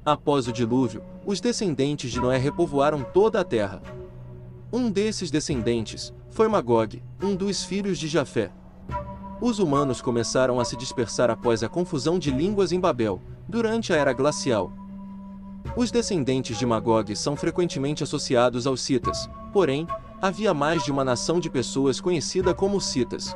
Após o dilúvio, os descendentes de Noé repovoaram toda a terra. Um desses descendentes foi Magog, um dos filhos de Jafé. Os humanos começaram a se dispersar após a confusão de línguas em Babel, durante a Era Glacial. Os descendentes de Magog são frequentemente associados aos citas, porém, havia mais de uma nação de pessoas conhecida como citas.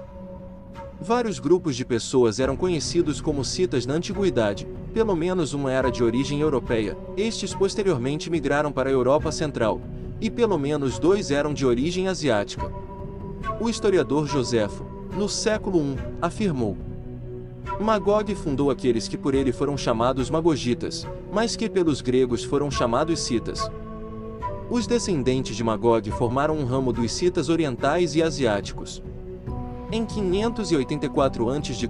Vários grupos de pessoas eram conhecidos como citas na antiguidade, pelo menos uma era de origem europeia, estes posteriormente migraram para a Europa Central, e pelo menos 2 eram de origem asiática. O historiador Joséfo, no século I, afirmou: Magog fundou aqueles que por ele foram chamados Magogitas, mas que pelos gregos foram chamados citas. Os descendentes de Magog formaram um ramo dos citas orientais e asiáticos. Em 584 a.C.,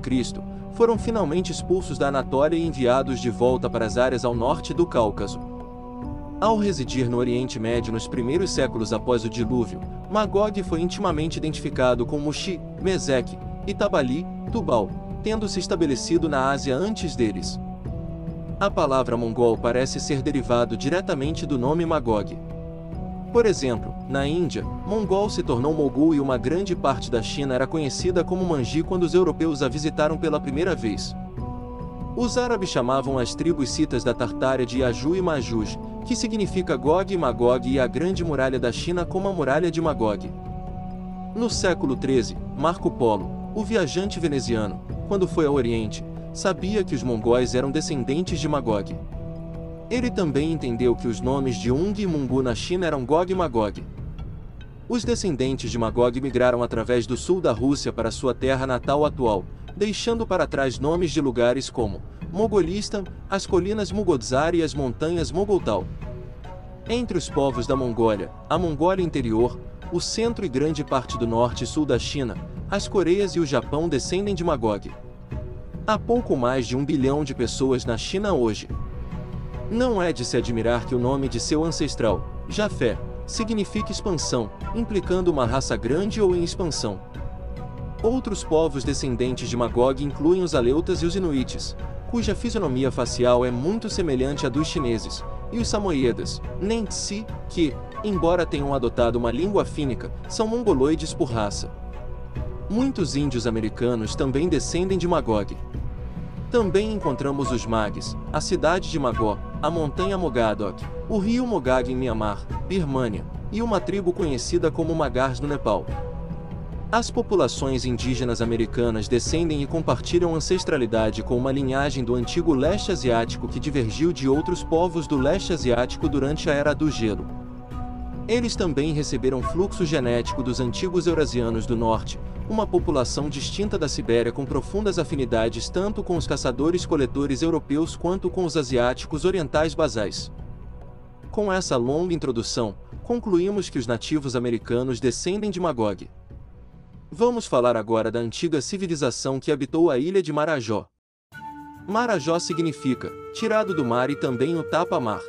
foram finalmente expulsos da Anatólia e enviados de volta para as áreas ao norte do Cáucaso. Ao residir no Oriente Médio nos primeiros séculos após o dilúvio, Magog foi intimamente identificado com Mushi, Meseque, Itabali, Tubal, tendo se estabelecido na Ásia antes deles. A palavra mongol parece ser derivado diretamente do nome Magog. Por exemplo, na Índia, Mongol se tornou Mogul e uma grande parte da China era conhecida como Manji quando os europeus a visitaram pela primeira vez. Os árabes chamavam as tribos citas da Tartária de Yaju e Majuj, que significa Gog e Magog, e a Grande Muralha da China como a Muralha de Magog. No século XIII, Marco Polo, o viajante veneziano, quando foi ao Oriente, sabia que os mongóis eram descendentes de Magog. Ele também entendeu que os nomes de Ung e Mungu na China eram Gog e Magog. Os descendentes de Magog migraram através do sul da Rússia para sua terra natal atual, deixando para trás nomes de lugares como Mogolistan, as colinas Mugodzar e as montanhas Mogoltal. Entre os povos da Mongólia, a Mongólia Interior, o centro e grande parte do norte e sul da China, as Coreias e o Japão descendem de Magog. Há pouco mais de 1 bilhão de pessoas na China hoje. Não é de se admirar que o nome de seu ancestral, Jafé, signifique expansão, implicando uma raça grande ou em expansão. Outros povos descendentes de Magog incluem os Aleutas e os Inuites, cuja fisionomia facial é muito semelhante à dos chineses, e os Samoiedas, Nentsi, que, embora tenham adotado uma língua fínica, são mongoloides por raça. Muitos índios americanos também descendem de Magog. Também encontramos os Mags, a cidade de Magó, a montanha Mogadok, o rio Mogag em Mianmar, Birmânia, e uma tribo conhecida como Magars no Nepal. As populações indígenas americanas descendem e compartilham ancestralidade com uma linhagem do antigo leste asiático que divergiu de outros povos do leste asiático durante a Era do Gelo. Eles também receberam fluxo genético dos antigos eurasianos do norte, uma população distinta da Sibéria com profundas afinidades tanto com os caçadores-coletores europeus quanto com os asiáticos orientais basais. Com essa longa introdução, concluímos que os nativos americanos descendem de Magog. Vamos falar agora da antiga civilização que habitou a ilha de Marajó. Marajó significa tirado do mar e também o tapa-mar.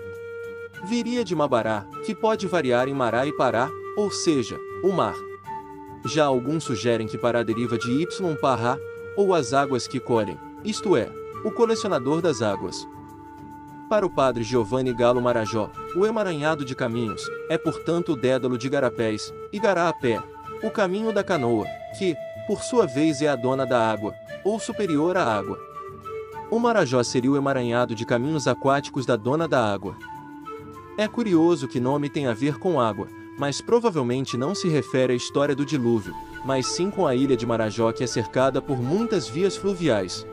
Viria de Mabará, que pode variar em Mará e Pará, ou seja, o mar. Já alguns sugerem que Pará deriva de Y Pará, ou as águas que colhem, isto é, o colecionador das águas. Para o padre Giovanni Galo Marajó, o emaranhado de caminhos é portanto o dédalo de Igarapés, Igará a pé, o caminho da canoa, que, por sua vez é a dona da água, ou superior à água. O Marajó seria o emaranhado de caminhos aquáticos da dona da água. É curioso que nome tem a ver com água, mas provavelmente não se refere à história do dilúvio, mas sim com a ilha de Marajó que é cercada por muitas vias fluviais.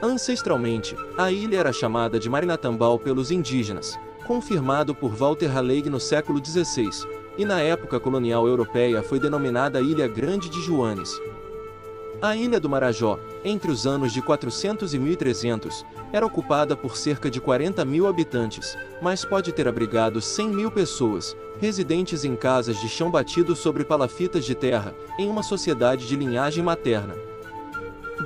Ancestralmente, a ilha era chamada de Marinatambal pelos indígenas, confirmado por Walter Raleigh no século XVI, e na época colonial europeia foi denominada Ilha Grande de Juanes. A ilha do Marajó, entre os anos de 400 e 1300, era ocupada por cerca de 40 mil habitantes, mas pode ter abrigado 100 mil pessoas, residentes em casas de chão batido sobre palafitas de terra, em uma sociedade de linhagem materna.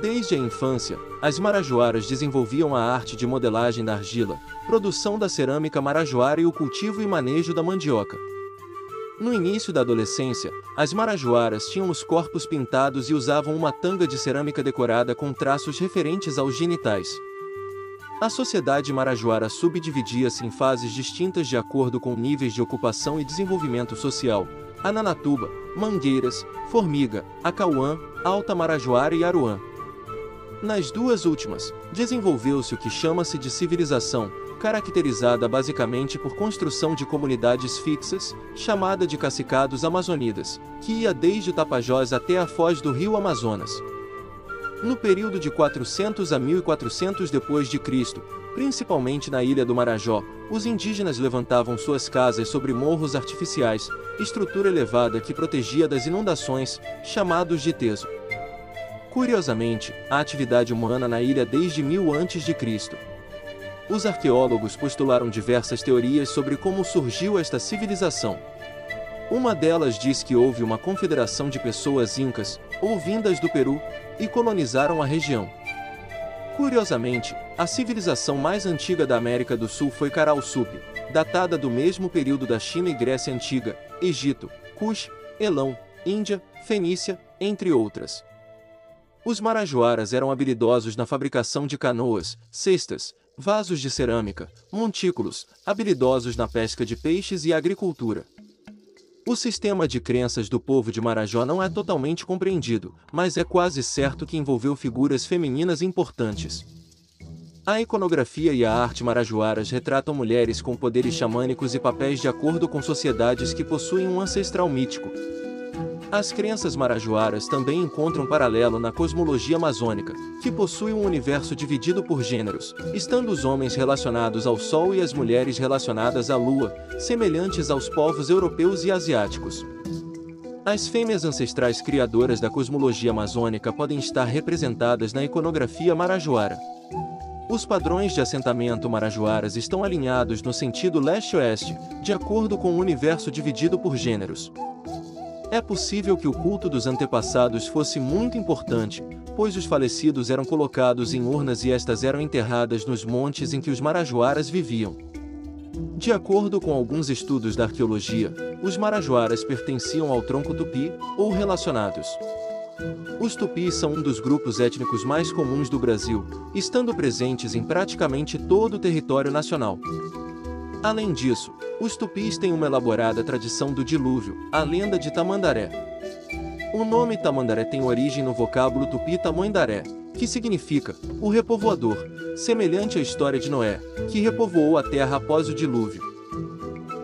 Desde a infância, as marajoaras desenvolviam a arte de modelagem da argila, produção da cerâmica marajoara e o cultivo e manejo da mandioca. No início da adolescência, as marajoaras tinham os corpos pintados e usavam uma tanga de cerâmica decorada com traços referentes aos genitais. A sociedade marajoara subdividia-se em fases distintas de acordo com níveis de ocupação e desenvolvimento social: Ananatuba, Mangueiras, Formiga, Acauã, Alta Marajoara e Aruã. Nas duas últimas, desenvolveu-se o que chama-se de civilização, caracterizada basicamente por construção de comunidades fixas, chamada de cacicados amazonidas, que ia desde o Tapajós até a foz do rio Amazonas. No período de 400 a 1400 d.C., principalmente na ilha do Marajó, os indígenas levantavam suas casas sobre morros artificiais, estrutura elevada que protegia das inundações, chamados de teso. Curiosamente, a atividade humana na ilha desde 1000 a.C. Os arqueólogos postularam diversas teorias sobre como surgiu esta civilização. Uma delas diz que houve uma confederação de pessoas incas, ou vindas do Peru, e colonizaram a região. Curiosamente, a civilização mais antiga da América do Sul foi Carausup, datada do mesmo período da China e Grécia Antiga, Egito, Kush, Elão, Índia, Fenícia, entre outras. Os marajoaras eram habilidosos na fabricação de canoas, cestas, vasos de cerâmica, montículos, habilidosos na pesca de peixes e agricultura. O sistema de crenças do povo de Marajó não é totalmente compreendido, mas é quase certo que envolveu figuras femininas importantes. A iconografia e a arte marajoaras retratam mulheres com poderes xamânicos e papéis de acordo com sociedades que possuem um ancestral mítico. As crenças marajoaras também encontram paralelo na cosmologia amazônica, que possui um universo dividido por gêneros, estando os homens relacionados ao Sol e as mulheres relacionadas à Lua, semelhantes aos povos europeus e asiáticos. As fêmeas ancestrais criadoras da cosmologia amazônica podem estar representadas na iconografia marajoara. Os padrões de assentamento marajoaras estão alinhados no sentido leste-oeste, de acordo com o universo dividido por gêneros. É possível que o culto dos antepassados fosse muito importante, pois os falecidos eram colocados em urnas e estas eram enterradas nos montes em que os marajoaras viviam. De acordo com alguns estudos da arqueologia, os marajoaras pertenciam ao tronco tupi, ou relacionados. Os tupis são um dos grupos étnicos mais comuns do Brasil, estando presentes em praticamente todo o território nacional. Além disso, os tupis têm uma elaborada tradição do dilúvio, a lenda de Tamandaré. O nome Tamandaré tem origem no vocábulo tupi tamandaré, que significa o repovoador, semelhante à história de Noé, que repovoou a terra após o dilúvio.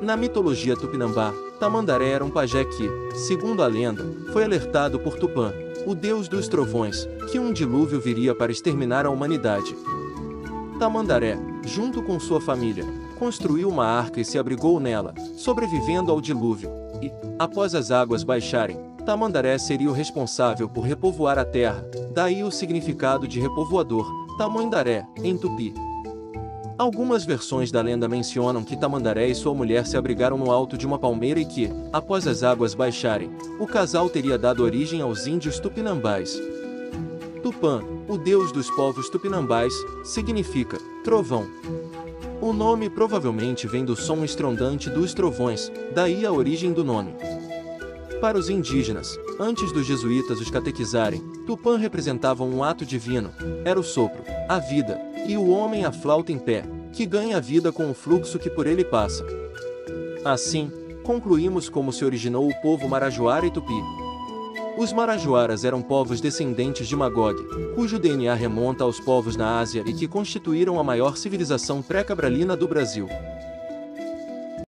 Na mitologia tupinambá, Tamandaré era um pajé que, segundo a lenda, foi alertado por Tupã, o deus dos trovões, que um dilúvio viria para exterminar a humanidade. Tamandaré, junto com sua família, construiu uma arca e se abrigou nela, sobrevivendo ao dilúvio, e, após as águas baixarem, Tamandaré seria o responsável por repovoar a terra, daí o significado de repovoador, Tamandaré, em tupi. Algumas versões da lenda mencionam que Tamandaré e sua mulher se abrigaram no alto de uma palmeira e que, após as águas baixarem, o casal teria dado origem aos índios tupinambás. Tupã, o deus dos povos tupinambás, significa trovão. O nome provavelmente vem do som estrondante dos trovões, daí a origem do nome. Para os indígenas, antes dos jesuítas os catequizarem, Tupã representava um ato divino, era o sopro, a vida, e o homem a flauta em pé, que ganha a vida com o fluxo que por ele passa. Assim, concluímos como se originou o povo marajoara e tupi. Os marajoaras eram povos descendentes de Magog, cujo DNA remonta aos povos na Ásia e que constituíram a maior civilização pré-cabralina do Brasil.